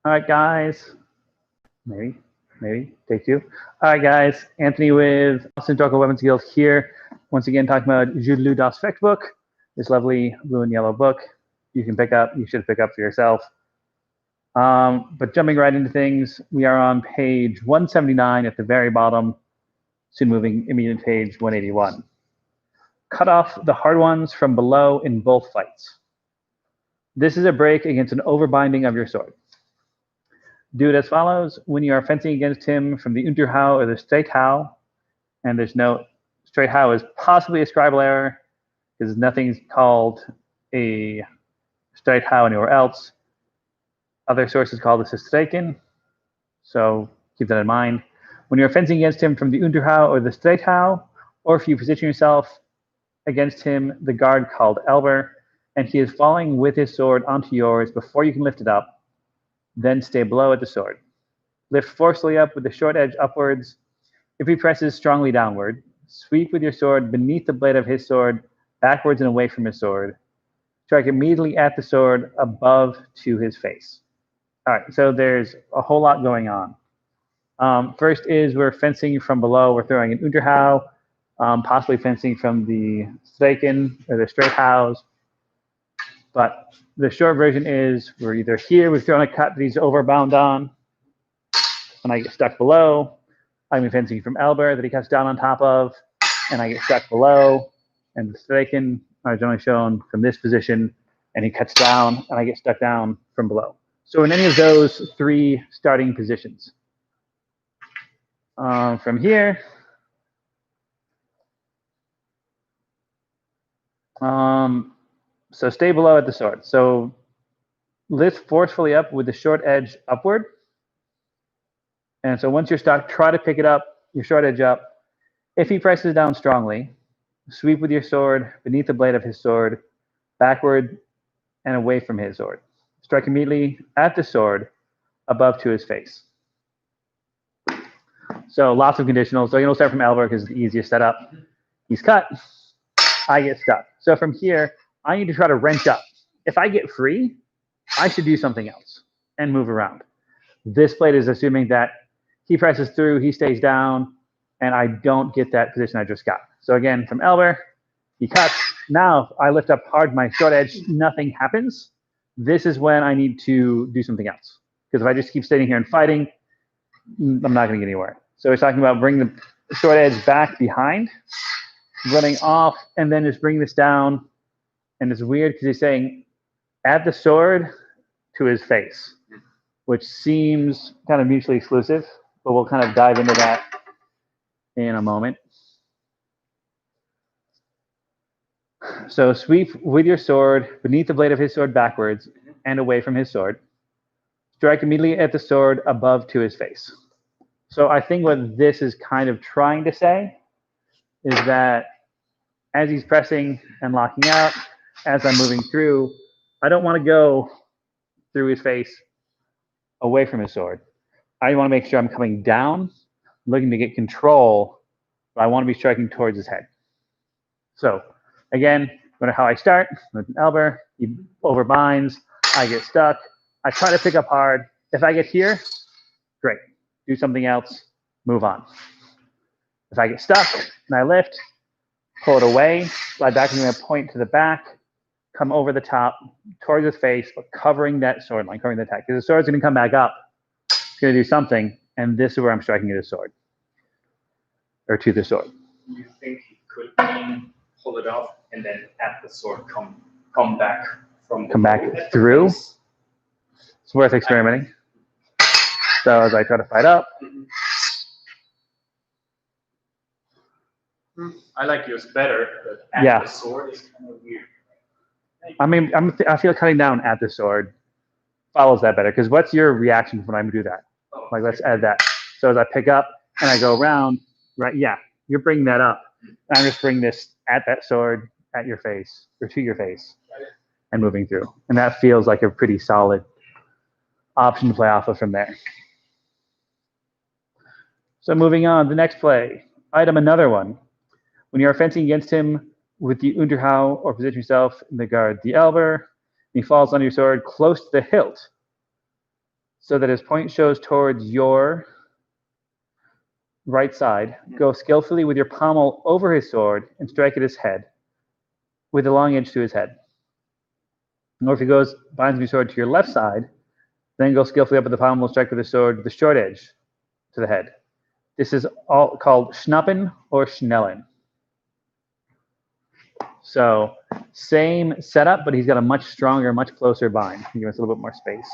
All right, guys. Maybe. Take two. All right, guys. Anthony with Austin Darko Weapons Guild here. Once again, talking about Jude Lew Das Effect book, this lovely blue and yellow book. You should pick up for yourself. But jumping right into things, we are on page 179 at the very bottom, soon moving immediate page 181. Cut off the hard ones from below in both fights. This is a break against an overbinding of your sword. Do it as follows. When you are fencing against him from the Unterhau or the Streithau, and there's no Streithau is possibly a scribal error because nothing's called a Streithau anywhere else. Other sources call this a Streichen, so keep that in mind. When you're fencing against him from the Unterhau or the Streithau, or if you position yourself against him, the guard called Elber, and he is falling with his sword onto yours before you can lift it up, then stay below at the sword. Lift forcefully up with the short edge upwards. If he presses strongly downward, sweep with your sword beneath the blade of his sword, backwards and away from his sword. Strike immediately at the sword above to his face. All right, so there's a whole lot going on. First is we're fencing from below. We're throwing an Unterhau, possibly fencing from the Streichen or the Streithaus. But the short version is we're either here, we've thrown a cut that he's overbound on, and I get stuck below. I'm fencing from Elber that he cuts down on top of, and I get stuck below. And the Streichen are generally shown from this position, and he cuts down, and I get stuck down from below. So in any of those three starting positions. From here, so stay below at the sword. So lift forcefully up with the short edge upward. And so once you're stuck, try to pick it up, your short edge up. If he presses down strongly, sweep with your sword beneath the blade of his sword, backward and away from his sword. Strike immediately at the sword above to his face. So lots of conditionals. So you'll start from Elber because it's the easiest setup. He's cut, I get stuck. So from here, I need to try to wrench up. If I get free, I should do something else and move around. This blade is assuming that he presses through, he stays down, and I don't get that position I just got. So again, from Elber, he cuts. Now I lift up hard my short edge, nothing happens. This is when I need to do something else. Because if I just keep standing here and fighting, I'm not going to get anywhere. So he's talking about bringing the short edge back behind, running off, and then just bring this down. And it's weird because he's saying, add the sword to his face, which seems kind of mutually exclusive, but we'll kind of dive into that in a moment. So sweep with your sword beneath the blade of his sword backwards and away from his sword. Strike immediately at the sword above to his face. So I think what this is kind of trying to say is that as he's pressing and locking out, as I'm moving through, I don't want to go through his face away from his sword. I want to make sure I'm coming down, looking to get control, but I want to be striking towards his head. So again, no matter how I start, with Elber, he overbinds, I get stuck. I try to pick up hard. If I get here, great. Do something else, move on. If I get stuck and I lift, pull it away, slide back and point to the back, come over the top towards his face, but covering that sword line, covering the attack. Because the sword's going to come back up. It's going to do something, and this is where I'm striking at his sword, or to the sword. You think he could pull it off and then at the sword come back from come back through? It's worth experimenting. So as I try to fight up. I like yours better, but at the sword is kind of weird. I mean, I feel cutting down at the sword follows that better. Because what's your reaction when I do that? Like, let's add that. So as I pick up and I go around, right? Yeah, you're bringing that up. I'm just bringing this at that sword, at your face, or to your face, and moving through. And that feels like a pretty solid option to play off of from there. So moving on, the next play. Item another one. When you are fencing against him with the Unterhau or position yourself in the guard, the Elber, he falls on your sword close to the hilt. so that his point shows towards your right side. Go skillfully with your pommel over his sword and strike at his head with the long edge to his head. Or if he binds your sword to your left side, then go skillfully up with the pommel and strike with the sword the short edge to the head. This is all called schnappen or schnellen. So same setup, but he's got a much stronger, much closer bind. Give us a little bit more space.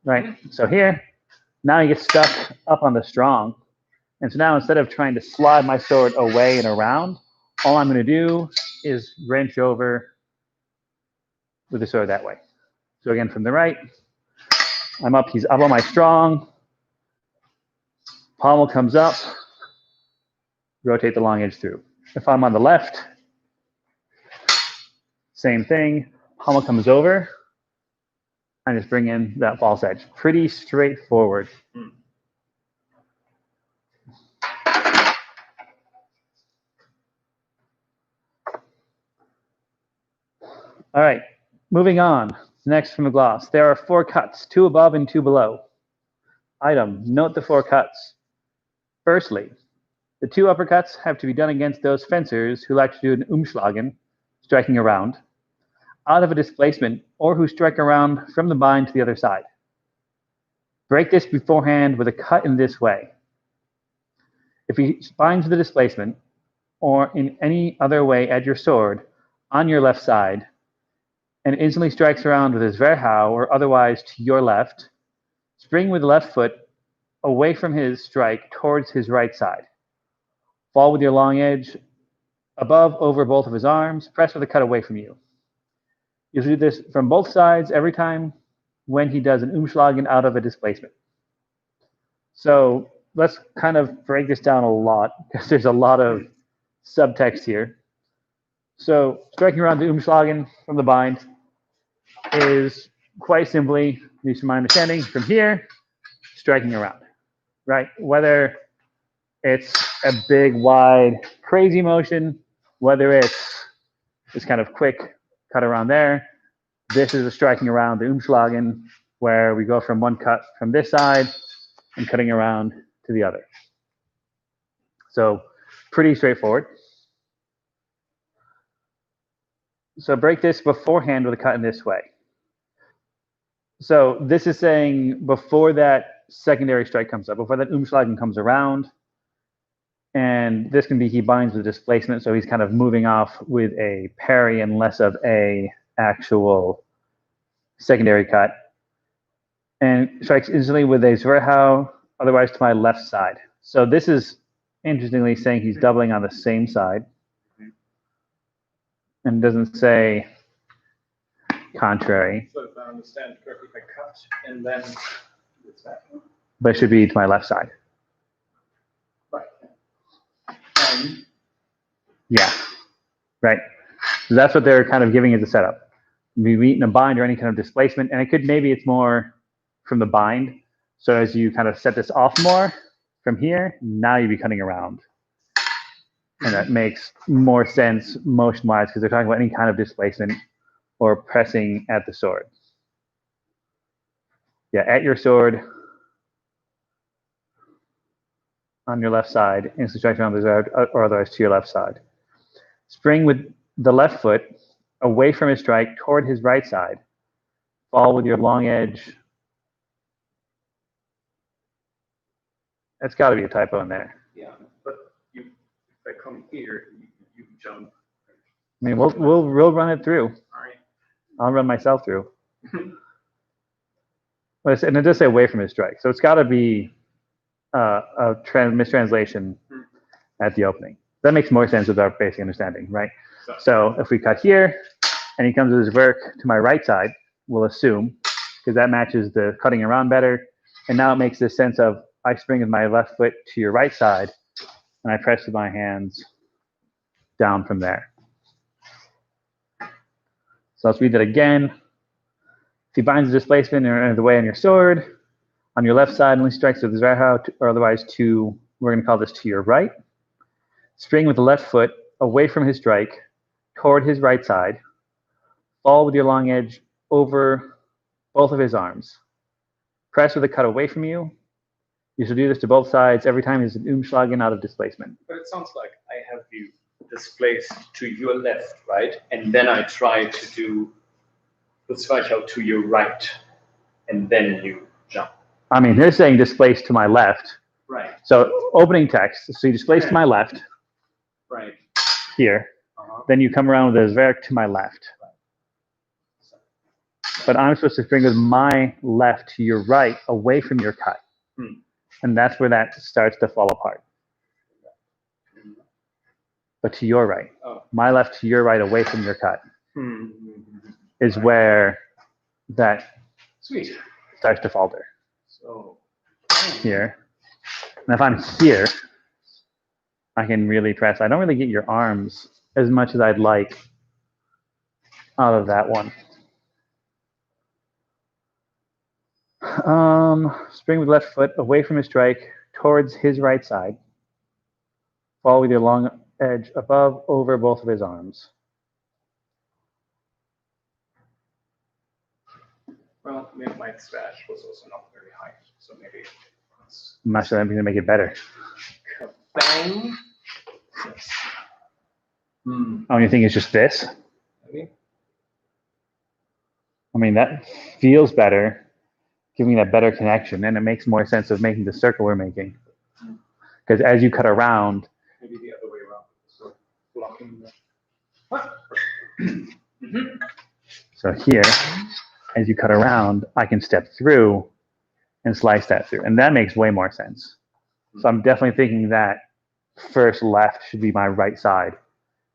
Right, so here, now he gets stuck up on the strong. And so now instead of trying to slide my sword away and around, all I'm going to do is wrench over with the sword that way. So again, from the right, I'm up, he's up on my strong. Pommel comes up, rotate the long edge through. If I'm on the left, same thing, pommel comes over, and just bring in that false edge. Pretty straightforward. All right, moving on. Next from the gloss. There are 4 cuts, 2 above and 2 below. Item, note the 4 cuts. Firstly, the 2 uppercuts have to be done against those fencers who like to do an umschlagen, striking around, out of a displacement, or who strike around from the bind to the other side. Break this beforehand with a cut in this way. If he binds the displacement, or in any other way at your sword, on your left side, and instantly strikes around with his verhau or otherwise to your left, spring with the left foot away from his strike towards his right side. Fall with your long edge above over both of his arms, press with a cut away from you. You'll do this from both sides every time when he does an umschlagen out of a displacement. So let's kind of break this down a lot because there's a lot of subtext here. So striking around the umschlagen from the bind is quite simply, at least from my understanding, from here, striking around, right? Whether it's a big, wide, crazy motion, whether it's this kind of quick cut around there, this is a striking around the umschlagen, where we go from one cut from this side and cutting around to the other. So pretty straightforward. So break this beforehand with a cut in this way. So this is saying before that secondary strike comes up, before that umschlagen comes around, and this can be he binds with displacement, so he's kind of moving off with a parry and less of a actual secondary cut, and strikes instantly with a verhau, otherwise to my left side. So this is interestingly saying he's doubling on the same side, and doesn't say contrary. So if I understand correctly, if I cut and then But it should be to my left side. Right. Yeah, right. So that's what they're kind of giving as a setup. We meet in a bind or any kind of displacement, and it could, maybe it's more from the bind. So as you kind of set this off more from here, now you'd be cutting around. And that makes more sense motion-wise because they're talking about any kind of displacement or pressing at the sword. Yeah, at your sword, on your left side, instant strike around the sword, or otherwise to your left side. Spring with the left foot away from his strike toward his right side. Fall with your long edge. That's got to be a typo in there. Yeah, but if I come here, you jump. I mean, we'll run it through. All right. I'll run myself through. And it does say away from his strike, so it's got to be a mistranslation at the opening. That makes more sense with our basic understanding, right? So if we cut here, and he comes with his verk to my right side, we'll assume, because that matches the cutting around better. And now it makes this sense of I spring with my left foot to your right side, and I press with my hands down from there. So let's read that again. If he binds the displacement or the way on your sword, on your left side, only strikes with his right hand, or otherwise to, we're going to call this to your right. Spring with the left foot away from his strike toward his right side. Fall with your long edge over both of his arms. Press with the cut away from you. You should do this to both sides every time there's an umschlagen out of displacement. But it sounds like I have you displaced to your left, right? And then I try to do the switch out to your right, and then you jump. I mean, they're saying displaced to my left. Right. So opening text, so you displace to my left. Right. Here. Then you come around with a Zwerg to my left. But I'm supposed to bring with my left to your right, away from your cut. And that's where that starts to fall apart. But to your right. My left to your right, away from your cut, is where that starts to falter. So here. And if I'm here, I can really press. I don't really get your arms as much as I'd like out of that one. Spring with left foot away from his strike towards his right side. Fall with your long edge above, over both of his arms. Well, my smash was also not very high, so maybe. I'm not sure I'm going to make it better. Bang. Yes. Oh, you think it's just this? Maybe. I mean, that feels better, giving that better connection, and it makes more sense of making the circle we're making. Because as you cut around, maybe the other way around. So blocking the. So here, as you cut around, I can step through and slice that through, and that makes way more sense. So I'm definitely thinking that first left should be my right side,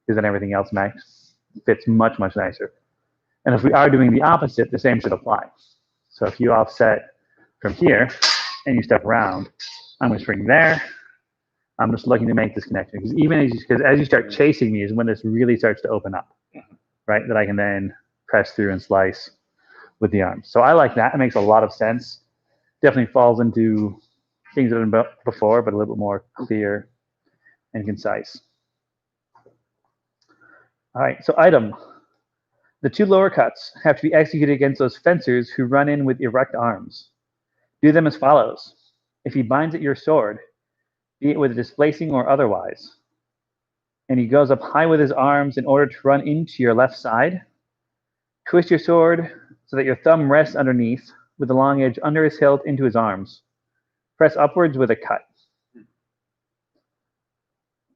because then everything else fits much, much nicer. And if we are doing the opposite, the same should apply. So if you offset from here and you step around, I'm going to spring there. I'm just looking to make this connection, because even as you start chasing me is when this really starts to open up, right? That I can then press through and slice with the arms. So I like that. It makes a lot of sense. Definitely falls into things that I've done before, but a little bit more clear and concise. All right, so item. The two lower cuts have to be executed against those fencers who run in with erect arms. Do them as follows. If he binds at your sword, be it with displacing or otherwise, and he goes up high with his arms in order to run into your left side, twist your sword so that your thumb rests underneath with the long edge under his hilt into his arms. Press upwards with a cut.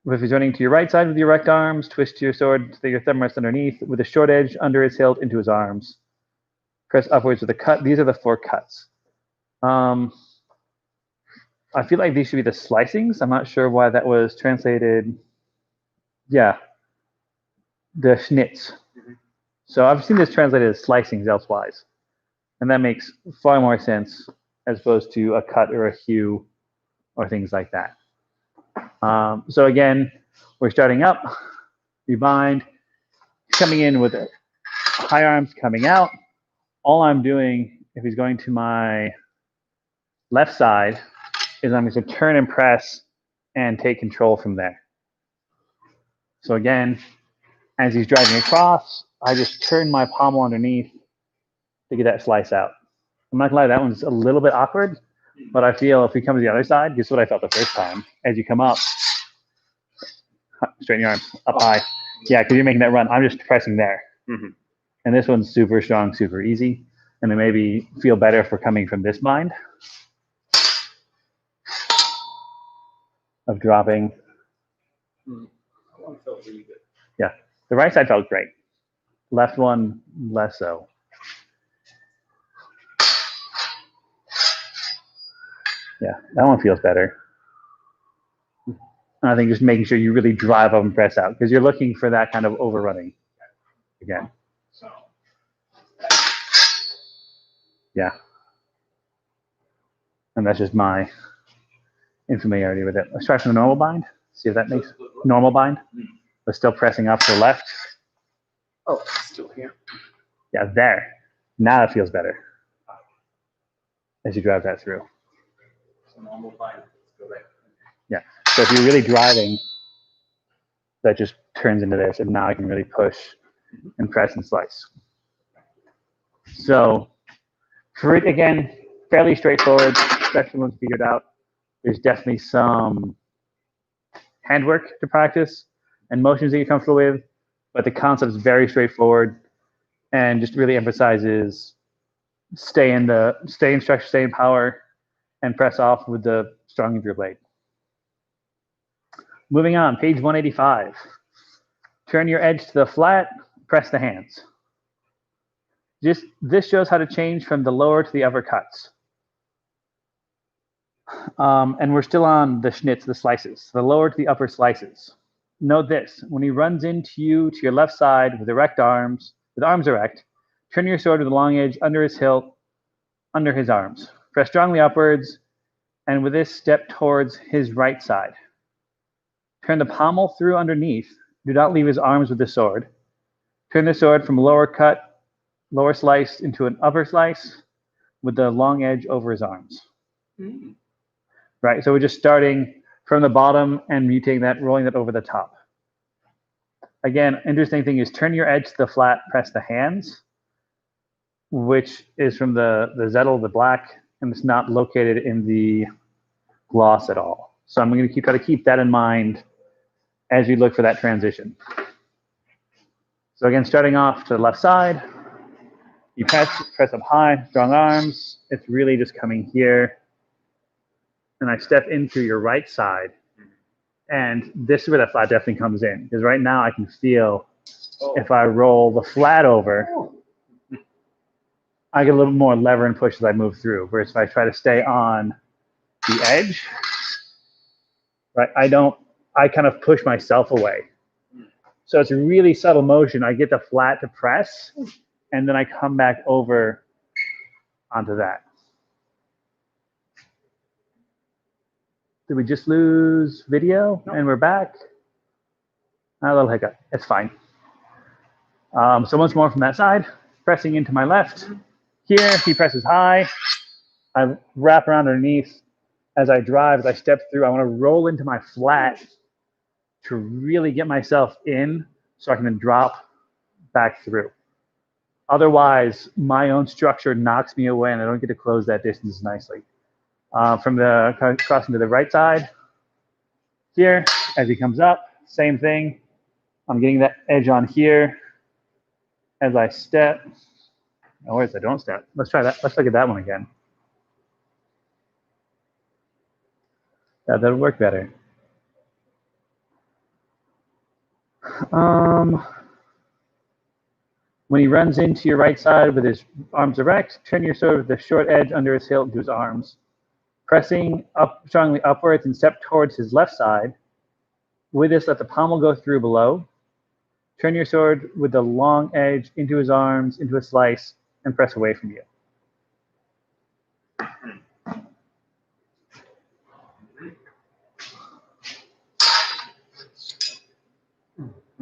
If he's running to your right side with your erect arms, twist your sword so that your thumb rests underneath with a short edge under his hilt into his arms. Press upwards with a cut. These are the 4 cuts. I feel like these should be the slicings. I'm not sure why that was translated. Yeah, the schnitz. So I've seen this translated as slicings elsewise. And that makes far more sense as opposed to a cut or a hew or things like that. So again, we're starting up, we bind, coming in with high arms coming out. All I'm doing, if he's going to my left side, is I'm going to turn and press and take control from there. So again, as he's driving across, I just turn my pommel underneath to get that slice out. I'm not gonna lie, that one's a little bit awkward, but I feel if we come to the other side, this is what I felt the first time. As you come up, straighten your arms, up high. Yeah, because you're making that run. I'm just pressing there. And this one's super strong, super easy. And it maybe feel better if we're coming from this bind of dropping. That one felt really good. Yeah, the right side felt great. Left one, less so. Yeah, that one feels better. And I think just making sure you really drive up and press out, because you're looking for that kind of overrunning again. So. Yeah. And that's just my infamiliarity with it. Let's try from the normal bind. See if that makes normal bind. But still pressing up to the left. Oh, it's still here. Yeah, there. Now it feels better as you drive that through. So normal bind. Let's go back. Yeah. So if you're really driving, that just turns into this, and now I can really push and press and slice. So For it, again, fairly straightforward, especially once figured out. There's definitely some handwork to practice and motions that you're comfortable with, but the concept is very straightforward and just really emphasizes stay in structure, stay in power, and press off with the strong of your blade. Moving on, page 185. Turn your edge to the flat, press the hands. This shows how to change from the lower to the upper cuts. And we're still on the schnitz, the slices, the lower to the upper slices. Note this, when he runs into you to your left side with arms erect, turn your sword with the long edge under his hilt, under his arms. Press strongly upwards, and with this, step towards his right side. Turn the pommel through underneath. Do not leave his arms with the sword. Turn the sword from lower slice into an upper slice with the long edge over his arms. Mm. Right, so we're just starting from the bottom and mutating that, rolling that over the top. Again, interesting thing is turn your edge to the flat, press the hands, which is from the zettel, the black, and it's not located in the gloss at all. So I'm going to try to keep that in mind as we look for that transition. So again, starting off to the left side, you press up high, strong arms. It's really just coming here. And I step into your right side. And this is where that flat definitely comes in. Because right now I can feel if I roll the flat over, I get a little more lever and push as I move through. Whereas if I try to stay on the edge, right, I kind of push myself away. So it's a really subtle motion. I get the flat to press, and then I come back over onto that. Did we just lose video? No. And we're back? A little hiccup. It's fine. So once more from that side, pressing into my left. Here, he presses high. I wrap around underneath. As I drive, as I step through, I want to roll into my flat to really get myself in so I can then drop back through. Otherwise, my own structure knocks me away and I don't get to close that distance nicely. From the crossing to the right side, here, as he comes up, same thing. I'm getting that edge on here as I step. Oh, where's I don't step? Let's try that. Let's look at that one again. That'll work better. When he runs into your right side with his arms erect, turn your sword with the short edge under his hilt to his arms. Pressing up strongly upwards and step towards his left side. With this, let the pommel go through below. Turn your sword with the long edge into his arms, into a slice, and press away from you.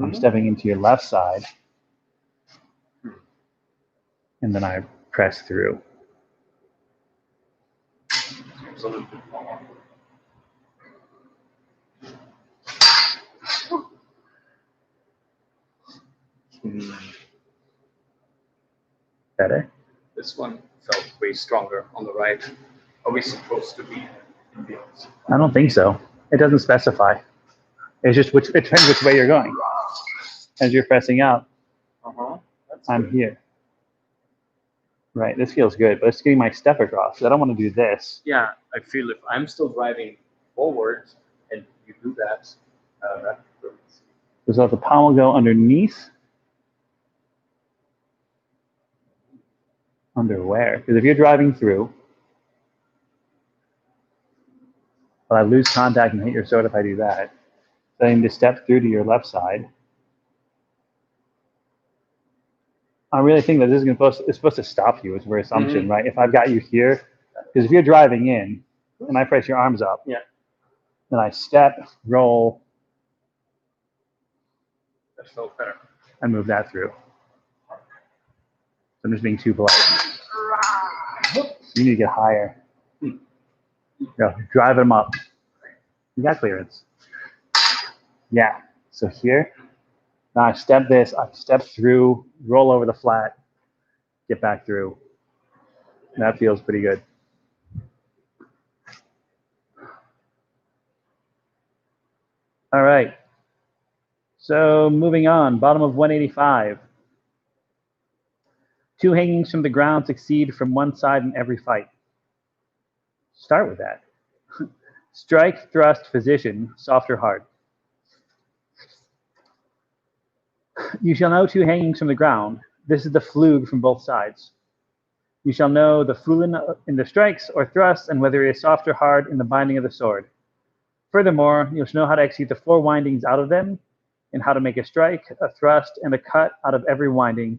I'm stepping into your left side, and then I press through. Better? This one felt way stronger on the right. Are we supposed to be in the opposite? I don't think so. It doesn't specify. It's just it depends which way you're going. As you're pressing out, I'm good. Here. Right, this feels good, but it's getting my step across. I don't want to do this. Yeah, I feel if I'm still driving forward and you do that, that hurts. Just let the pommel go underneath. Under where? Because if you're driving through, but I lose contact and hit your sword if I do that. So I need to step through to your left side. I really think that this is supposed to stop you, is your assumption, right? If I've got you here, because if you're driving in and I press your arms up, then I step, roll, that felt better, and move that through. So I'm just being too polite. You need to get higher. Go, drive them up. You got clearance. Yeah. So here, now I step through, roll over the flat, get back through. That feels pretty good. All right. So moving on, bottom of 185. 2 hangings from the ground succeed from one side in every fight. Start with that. Strike, thrust, position, soft or hard. You shall know 2 hangings from the ground. This is the flug from both sides. You shall know the fulin in the strikes or thrusts and whether it is soft or hard in the binding of the sword. Furthermore, you shall know how to execute the 4 windings out of them and how to make a strike, a thrust, and a cut out of every winding,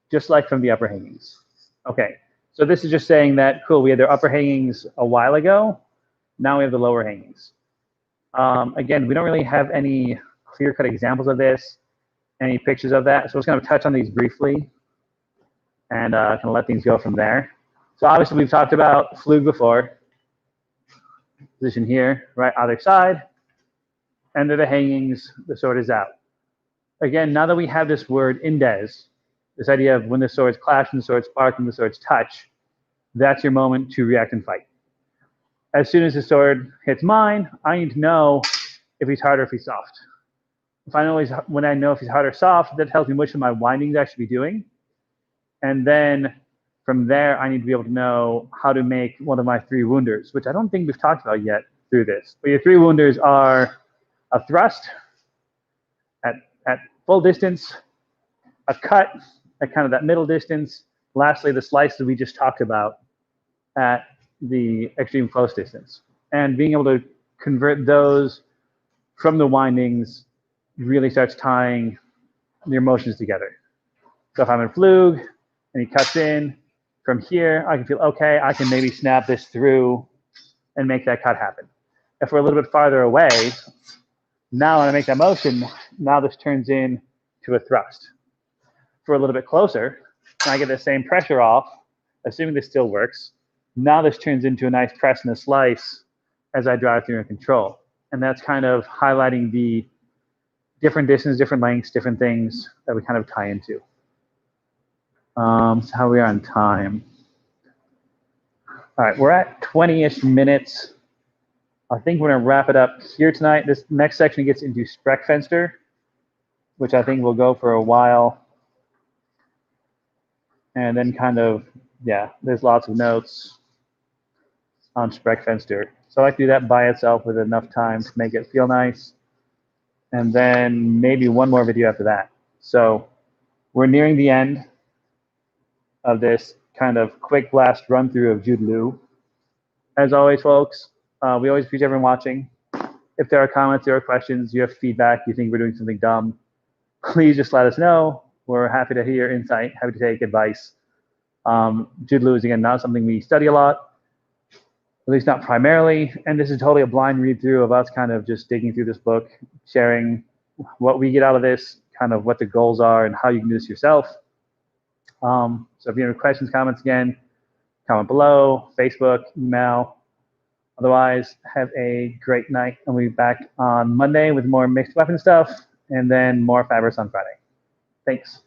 just like from the upper hangings. Okay, so this is just saying that, cool, we had their upper hangings a while ago. Now we have the lower hangings. Again, we don't really have any clear-cut examples of this, any pictures of that. So I'm just going to touch on these briefly and kind of let things go from there. So obviously we've talked about flug before. Position here, right, either side. End of the hangings, the sword is out. Again, now that we have this word indes, this idea of when the swords clash and the swords spark and the swords touch, that's your moment to react and fight. As soon as the sword hits mine, I need to know if he's hard or if he's soft. When I know if he's hard or soft, that tells me which of my windings I should be doing. And then from there, I need to be able to know how to make one of my 3 wounders, which I don't think we've talked about yet through this. But your 3 wounders are a thrust at full distance, a cut at kind of that middle distance, lastly, the slice that we just talked about at the extreme close distance. And being able to convert those from the windings really starts tying your motions together. So if I'm in flug and he cuts in, from here, I can feel, okay, I can maybe snap this through and make that cut happen. If we're a little bit farther away, now when I make that motion, now this turns into a thrust. If we're a little bit closer, and I get the same pressure off, assuming this still works, now this turns into a nice press and a slice as I drive through and control. And that's kind of highlighting the different distances, different lengths, different things that we kind of tie into. So how are we on time? All right, we're at 20-ish minutes. I think we're going to wrap it up here tonight. This next section gets into Sprechfenster, which I think will go for a while. And then kind of, yeah, there's lots of notes on Sprechfenster. So I like to do that by itself with enough time to make it feel nice. And then maybe one more video after that. So we're nearing the end of this kind of quick blast run through of Jude Lew. As always, folks, we always appreciate everyone watching. If there are comments, there are questions, you have feedback, you think we're doing something dumb, please just let us know. We're happy to hear your insight, happy to take advice. Jude Lew is, again, not something we study a lot, at least not primarily, and this is totally a blind read-through of us kind of just digging through this book, sharing what we get out of this, kind of what the goals are and how you can do this yourself. So if you have any questions, comments, again, comment below, Facebook, email. Otherwise, have a great night, and we'll be back on Monday with more mixed weapon stuff, and then more Fabris on Friday. Thanks.